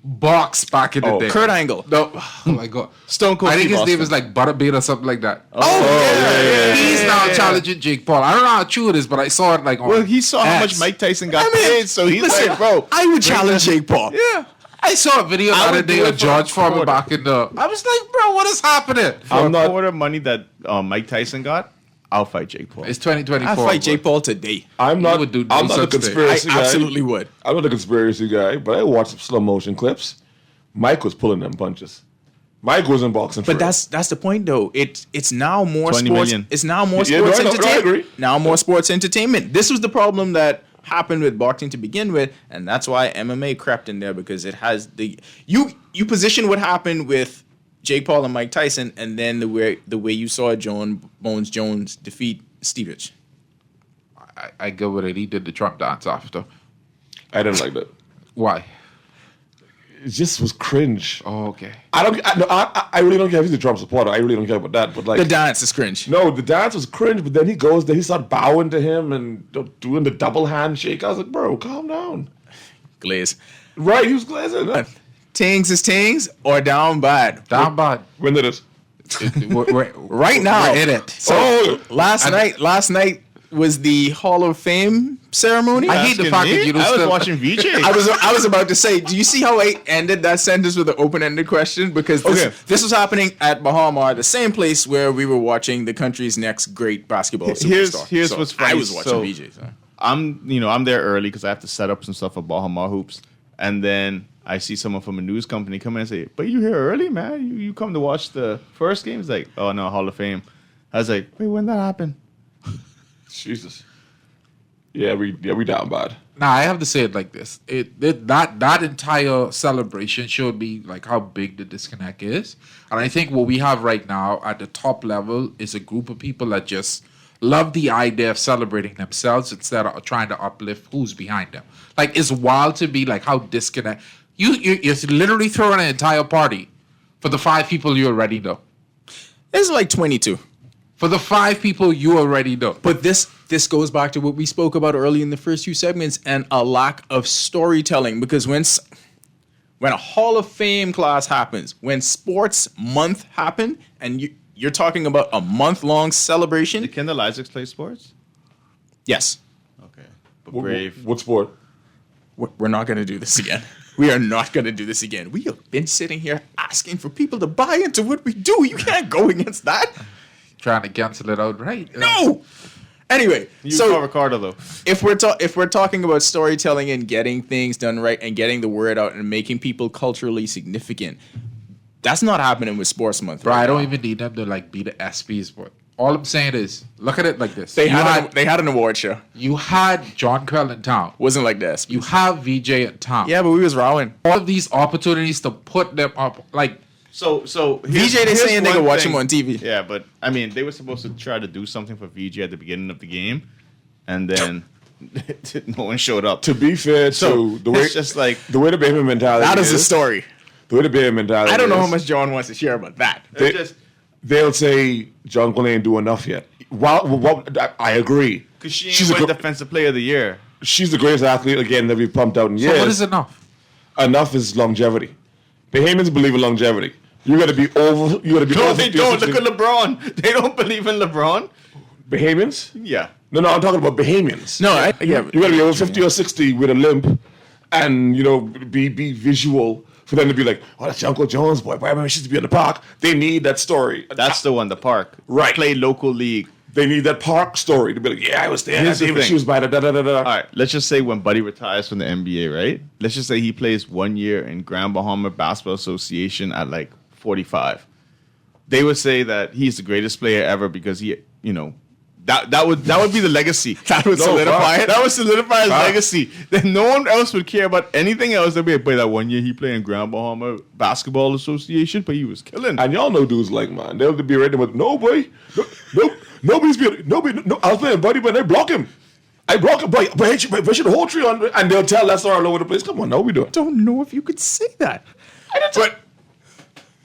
box back in the day. Kurt Angle. No, oh my god, Stone Cold I think Steve his name Austin. is like Butterbean or something like that. Oh, He's now challenging Jake Paul. I don't know how true it is, but I saw it like on Well, he saw how much X. Mike Tyson got I mean, paid, so he's listen, like, bro. I would challenge Jake Paul. Yeah. I saw a video the I other would day do it of for George a Foreman quarter. back in the. I was like, bro, what is happening? For I'm a not- quarter of money that Mike Tyson got, I'll fight Jake Paul. It's 2024. I fight but Jake Paul today. I'm not. would do I'm not such a thing. I conspiracy guy. absolutely would. I'm not a conspiracy guy, but I watched some slow motion clips. Mike was pulling them punches. Mike was in boxing. But for that's the point, though. It's now more 20 sports. million. It's now more Yeah, sports no, I entertainment. agree. Now more sports entertainment. This was the problem that happened with boxing to begin with, and that's why MMA crept in there because it has the you position what happened with Jake Paul and Mike Tyson, and then the way you saw John Bones Jones defeat Stevenage. I go with it. He did the Trump dance after. I didn't like that. Why? It just was cringe. Oh, okay. I really don't care if he's a Trump supporter. I really don't care about that. But like The dance is cringe. no, the dance was cringe. But then he goes there, he started bowing to him and doing the double handshake. I was like, bro, calm down. Glaze. Right, he was glazing. Tings is tings or down bad. Down bad. When did it? Right now. We're in it. So last night was the Hall of Fame ceremony. I hate the Asking fact me? that you don't I was still- watching VJ. I was about to say, do you see how I ended that sentence with an open-ended question? Because this was happening at Bahama, the same place where we were watching the country's next great basketball superstar. Here's So what's funny. I was watching So, VJ. So. I'm there early because I have to set up some stuff for Bahama Hoops, and then I see someone from a news company come in and say, "But you here early, man? You come to watch the first game?" It's like, "Oh no, Hall of Fame." I was like, "Wait, when that happened?" Jesus. Yeah, we down bad. Now I have to say it like this: that entire celebration showed me like how big the disconnect is, and I think what we have right now at the top level is a group of people that just love the idea of celebrating themselves instead of trying to uplift who's behind them. Like it's wild to be like how disconnect you're literally throwing an entire party for the 5 people you already know. It's like 22. For the 5 people you already know. But this goes back to what we spoke about early in the first few segments and a lack of storytelling. Because when a Hall of Fame class happens, when Sports Month happened, and you're talking about a month-long celebration. Did Kendall Isaacs play sports? Yes. Okay, but Brave. What sport? We're not going to do this again. We are not going to do this again. We have been sitting here asking for people to buy into what we do. You can't go against that. Trying to cancel it outright. No. Anyway, You call Ricardo though. if we're talking about storytelling and getting things done right and getting the word out and making people culturally significant, that's not happening with Sports Month. Bro, right I don't now. even need them to like be the SPs, but all I'm saying is, look at it like this. They you had an award show. you had John Quell in town. Wasn't like this. You have VJ in town. Yeah, but we was rowing. All of these opportunities to put them up, like So VJ, they saying they one can watch thing- him on TV. Yeah, but I mean, they were supposed to try to do something for VJ at the beginning of the game, and then no one showed up. To be fair, So, the way it's just like the way the Bahamian mentality That is the story. The way the Bahamian mentality I don't know is, how much John wants to share about that. they'll say John Glenn ain't do enough yet. I agree. because She's she's a a defensive player of the year. She's the greatest athlete again that we've pumped out in years. So what is enough? Enough is longevity. Bahamians believe in longevity. You got to be over. You got to be No, over. they 50 or don't. 60. Look at LeBron. They don't believe in LeBron. Bahamians? Yeah. No, I'm talking about Bahamians. No, You got to be over 50 or 60 with a limp, and be visual for them to be like, oh, that's your Uncle Jones boy. Why am I to be in the park? They need that story. That's the one, the park. Right. Play local league. They need that park story to be like, yeah, I was there. Here's the thing. She was by the da-da-da-da. All right, let's just say when Buddy retires from the NBA, right? Let's just say he plays 1 year in Grand Bahama Basketball Association at like 45. They would say that he's the greatest player ever because he, that would be the legacy. That would solidify it. That would solidify his legacy. Then no one else would care about anything else. They'd be like, boy, that 1 year he played in Grand Bahama Basketball Association, but he was killing. And y'all know dudes like man. They'll be ready with no boy. Nobody. I was playing Buddy, but they block him. I block him, but I should the whole tree on, and they'll tell that story all over the place. Come on, now we do it. don't know if you could say that. But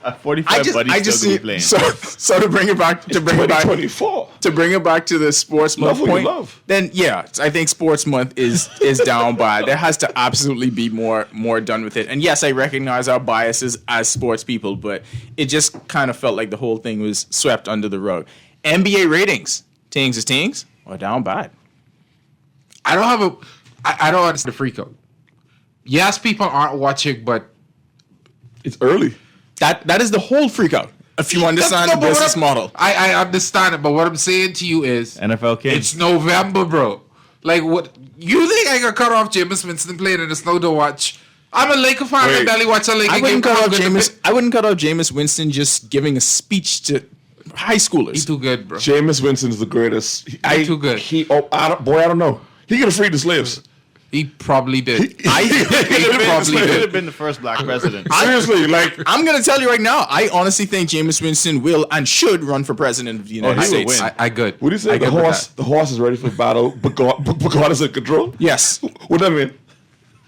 At 45, Buddy's still gonna be playing. So to bring it back to bring it back 2024. to bring it back to the sports month Love what you point, love. then yeah, I think sports month is down bad. There has to absolutely be more done with it. And yes, I recognize our biases as sports people, but it just kind of felt like the whole thing was swept under the rug. NBA ratings, tings is tings, or down bad. I don't understand the freak out. Yes, people aren't watching, but It's early. That is the whole freak out. If you understand the business model. I understand it, but what I'm saying to you is NFL King. it's November, bro. Like, what you think I could cut off Jameis Winston playing in the snow to watch? I'm a Laker fan. I barely watch a Laker I game. wouldn't cut off Jameis Winston just giving a speech to high schoolers. He's too good, bro. Jameis Winston's the greatest. He's too good. I don't know. He could have freed the slaves. He probably did. He probably could did. have been the first black president. Seriously, like I'm going to tell you right now, I honestly think Jameis Winston will and should run for president of the United he will States. win. I good. what do you say? I The get with horse, that. the horse is ready for battle, but God is in control. Yes. What that mean?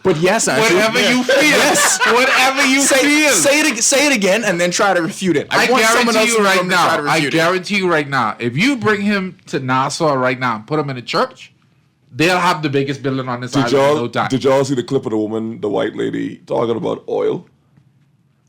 But yes, Andrew. Whatever you feel. Yes. Whatever you feel. Say it again and then try to refute it. I want someone guarantee else you in the right room to try to now. I refute it. guarantee you right now. If you bring him to Nassau right now and put him in a church, they'll have the biggest building on this island in no time. Did y'all see the clip of the woman, the white lady, talking about oil?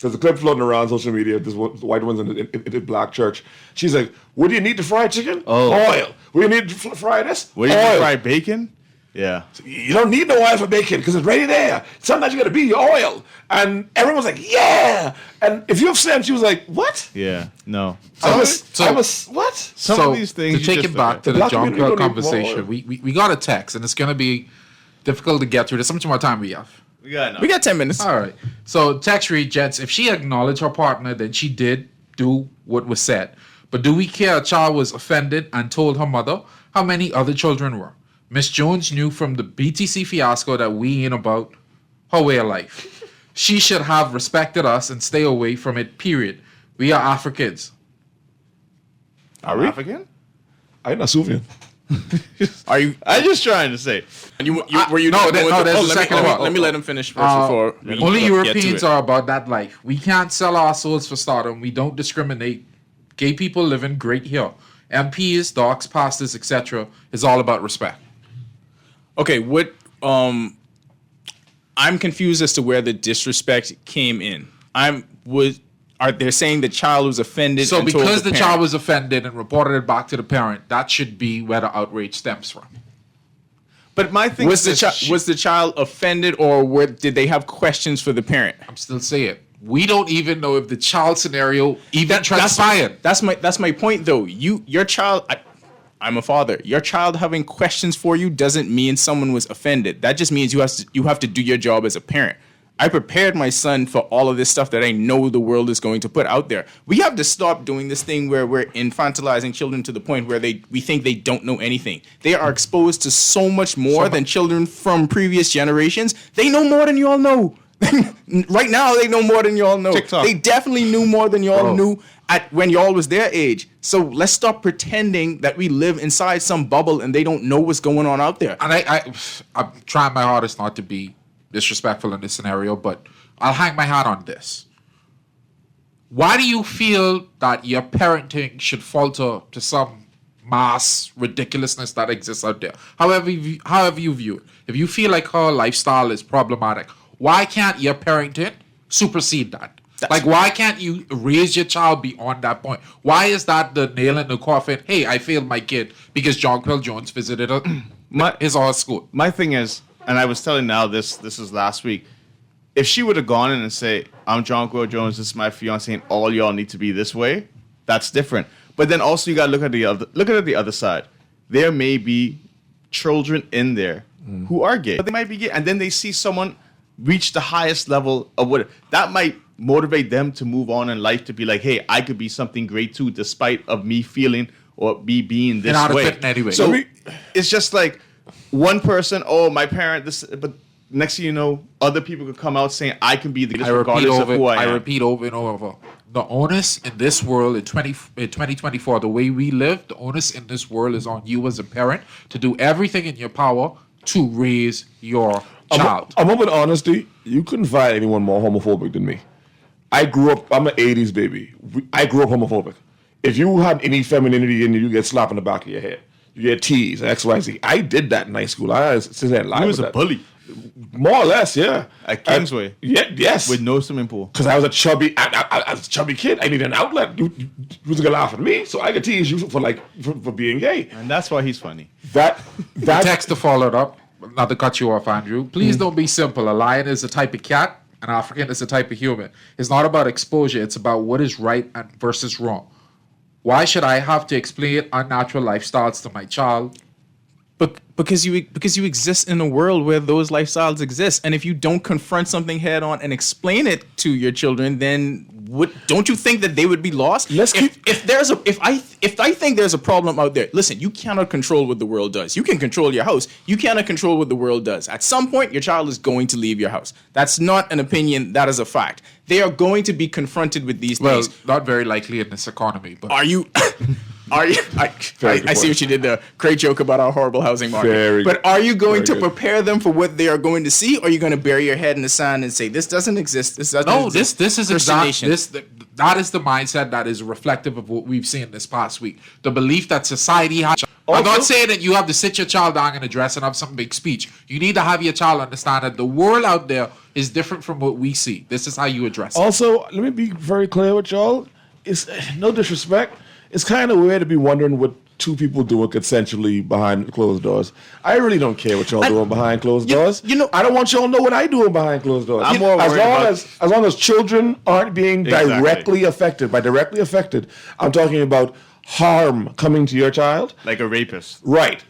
There's a clip floating around social media. This one, the white woman's in a black church. She's like, "What do you need to fry chicken? Oh. Oil. What do you need to fry this? What do you Oil. think, fried bacon? Yeah. You don't need no oil for bacon because it's ready there. Sometimes you got to be your oil." And everyone's like, "Yeah." And if you have sense, she was like, "What?" Yeah. No. I was what? Some so of these things to you take just it back to the Black John community Pearl don't need more conversation, oil. we got a text, and it's going to be difficult to get through. There's so much more time we have. We got We got 10 minutes. All right. So text read, Jets, if she acknowledged her partner, then she did do what was said. But do we care a child was offended and told her mother how many other children were? Miss Jones knew from the BTC fiasco that we ain't about her way of life. She should have respected us and stay away from it, period. We are Africans. Are we African? I'm not Suvian. Are you? I'm just trying to say. Were you? No, not going there's to- a let me- second let me- one. Let me let him finish first before. we Only get to Europeans it. are about that life. We can't sell our souls for stardom. We don't discriminate. Gay people living great here. MPs, docs, pastors, etc. is all about respect. Okay, what? I'm confused as to where the disrespect came in. They're saying the child was offended? So and told because the parent. child was offended and reported it back to the parent, that should be where the outrage stems from. But my thing was is the child offended, or did they have questions for the parent? I'm still saying we don't even know if the child scenario even transpired. That's my point, though. Your child. I'm a father. Your child having questions for you doesn't mean someone was offended. That just means you have to do your job as a parent. I prepared my son for all of this stuff that I know the world is going to put out there. We have to stop doing this thing where we're infantilizing children to the point where we think they don't know anything. They are exposed to so much more than children from previous generations. They know more than you all know. Right now, they know more than you all know. TikTok. They definitely knew more than you all knew when y'all was their age. So let's stop pretending that we live inside some bubble and they don't know what's going on out there. And I'm trying my hardest not to be disrespectful in this scenario, but I'll hang my hat on this. Why do you feel that your parenting should falter to some mass ridiculousness that exists out there? However you view it. If you feel like her lifestyle is problematic, why can't your parenting supersede that? Why can't you raise your child beyond that point? Why is that the nail in the coffin? Hey, I failed my kid because Jonquil Jones visited his or her school. My thing is, and I was telling Now this is last week, if she would have gone in and say, I'm Jonquil Jones, this is my fiance, and all y'all need to be this way, that's different. But then also you gotta look at the other side. There may be children in there who are gay. But they might be gay. And then they see someone reach the highest level of what that might motivate them to move on in life, to be like, hey, I could be something great too, despite of me feeling or me being this way. Anyway. So it's just like one person, oh, my parent, this, but next thing you know, other people could come out saying, I can be the regardless of who I am. I repeat over and over. The onus in this world in 2024, the way we live, the onus in this world is on you as a parent to do everything in your power to raise your child. A moment of honesty, you couldn't find anyone more homophobic than me. I'm an 80s baby. I grew up homophobic. If you had any femininity in you, you get slapped in the back of your head. You get teased, XYZ. I did that in high school. I was a bully. More or less, yeah. At Kingsway? Yes. With no swimming pool. Because I was a chubby kid. I needed an outlet. You was going to laugh at me, so I could tease you for being gay. And that's why he's funny. The text to follow it up, not to cut you off, Andrew. Please don't be simple. A lion is a type of cat. An African is a type of human. It's not about exposure. It's about what is right and versus wrong. Why should I have to explain unnatural lifestyles to my child? But because you exist in a world where those lifestyles exist, and if you don't confront something head on and explain it to your children, then don't you think that they would be lost? If I think there's a problem out there, listen, you cannot control what the world does. You can control your house. You cannot control what the world does. At some point, your child is going to leave your house. That's not an opinion. That is a fact. They are going to be confronted with these things. Well, not very likely in this economy. But are you? I see what you did there. Great joke about our horrible housing market. But are you going to prepare them for what they are going to see, or are you going to bury your head in the sand and say, this doesn't exist? This doesn't exist. This is that is the mindset that is reflective of what we've seen this past week. The belief that society has. I'm not saying that you have to sit your child down in a dress and have some big speech. You need to have your child understand that the world out there is different from what we see. This is how you address it. Also, let me be very clear with y'all. It's no disrespect. It's kind of weird to be wondering what two people doing consensually behind closed doors. I really don't care what y'all doing behind closed doors. I don't want y'all to know what I doing behind closed doors. I'm more worried as long as children aren't being directly affected. By directly affected, I'm talking about harm coming to your child. Like a rapist. Right.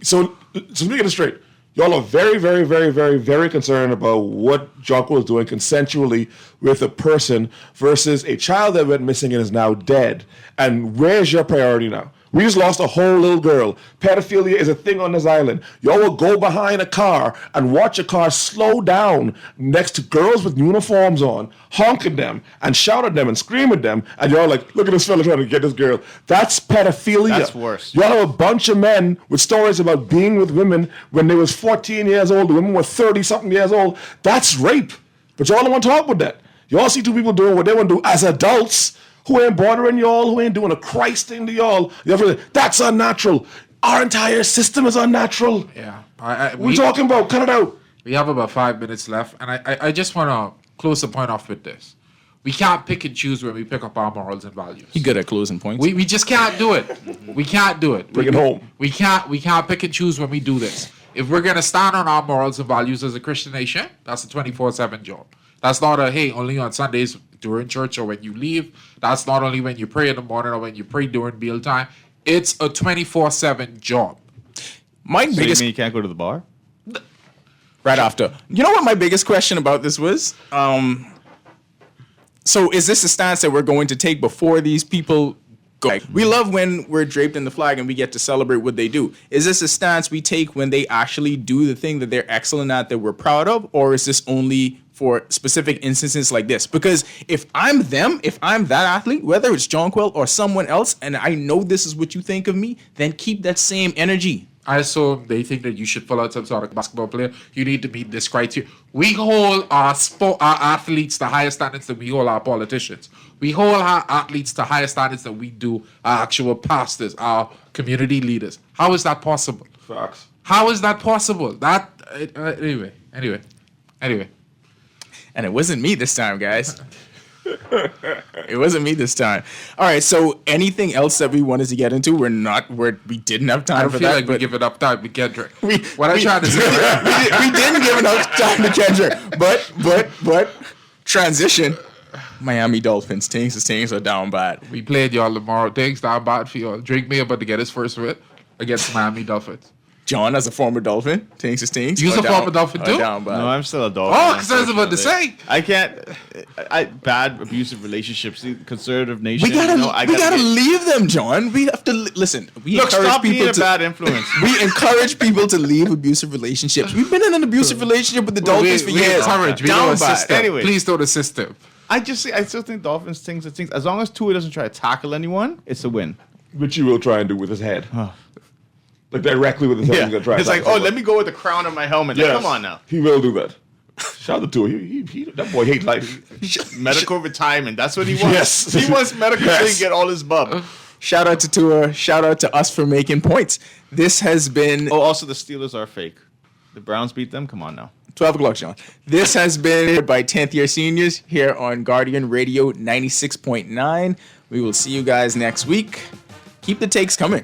So let me get it straight. Y'all are very, very, very, very, very concerned about what Jonquil is doing consensually with a person versus a child that went missing and is now dead. And where's your priority now? We just lost a whole little girl. Pedophilia is a thing on this island. Y'all will go behind a car and watch a car slow down next to girls with uniforms on, honk at them and shout at them and scream at them. And y'all like, look at this fella trying to get this girl. That's pedophilia. That's worse. Y'all have a bunch of men with stories about being with women when they was 14 years old. The women were 30-something years old. That's rape. But y'all don't want to talk about that. Y'all see two people doing what they want to do as adults who ain't bothering y'all, who ain't doing a Christ thing to y'all. That's unnatural. Our entire system is unnatural. Yeah. We're talking about, cut it out. We have about 5 minutes left, and I just want to close the point off with this. We can't pick and choose when we pick up our morals and values. You're good at closing points. We just can't do it. We can't do it. Bring it home. We can't pick and choose when we do this. If we're going to stand on our morals and values as a Christian nation, that's a 24/7 job. That's not only on Sundays during church or when you leave. That's not only when you pray in the morning or when you pray during meal time. It's a 24/7 job. You mean you can't go to the bar? Right after. You know what my biggest question about this was? So is this a stance that we're going to take before these people go? We love when we're draped in the flag and we get to celebrate what they do. Is this a stance we take when they actually do the thing that they're excellent at that we're proud of? Or is this only for specific instances like this. Because if I'm that athlete, whether it's Jonquil or someone else, and I know this is what you think of me, then keep that same energy. I assume they think that you should follow some sort of basketball player. You need to meet this criteria. We hold our athletes to higher standards than we hold our politicians. We hold our athletes to higher standards than we do our actual pastors, our community leaders. How is that possible? Facts. How is that possible? Anyway. And it wasn't me this time, guys. It wasn't me this time. All right. So, anything else that we wanted to get into? We didn't have time I for feel that. like we give enough time to Kendrick. I trying to say, we didn't give enough time to Kendrick. But transition. Miami Dolphins. Things are down bad. we played y'all tomorrow. Things down bad for y'all. Drake May about to get his first win against Miami Dolphins. John, as a former Dolphin, things. You're a former Dolphin too? Down bad. No, I'm still a Dolphin. Oh, because I was about to say. I can't. Bad abusive relationships. Conservative nation. We gotta get- leave them, John. We have to listen. We Look, encourage stop people being a to bad influence. We encourage people to leave abusive relationships. We've been in an abusive relationship with the Dolphins for years. Encourage. We Down don't bad. assist them. Anyway. Please don't assist them. I still think Dolphins things are things. As long as Tua doesn't try to tackle anyone, it's a win. Which he will try and do with his head. Like directly with his head. He's gonna try It's to like, tackle let me go with the crown of my helmet. Yes. Like, come on now. He will do that. Shout out to him. He that boy hates life. Medical retirement. That's what he wants. Yes. He wants medical Yes. to get all his bub. Shout out to Tua. Shout out to us for making points. This has been Oh, also the Steelers are fake. The Browns beat them. Come on now. 12 o'clock, John. This has been by 10th year seniors here on Guardian Radio 96.9. We will see you guys next week. Keep the takes coming.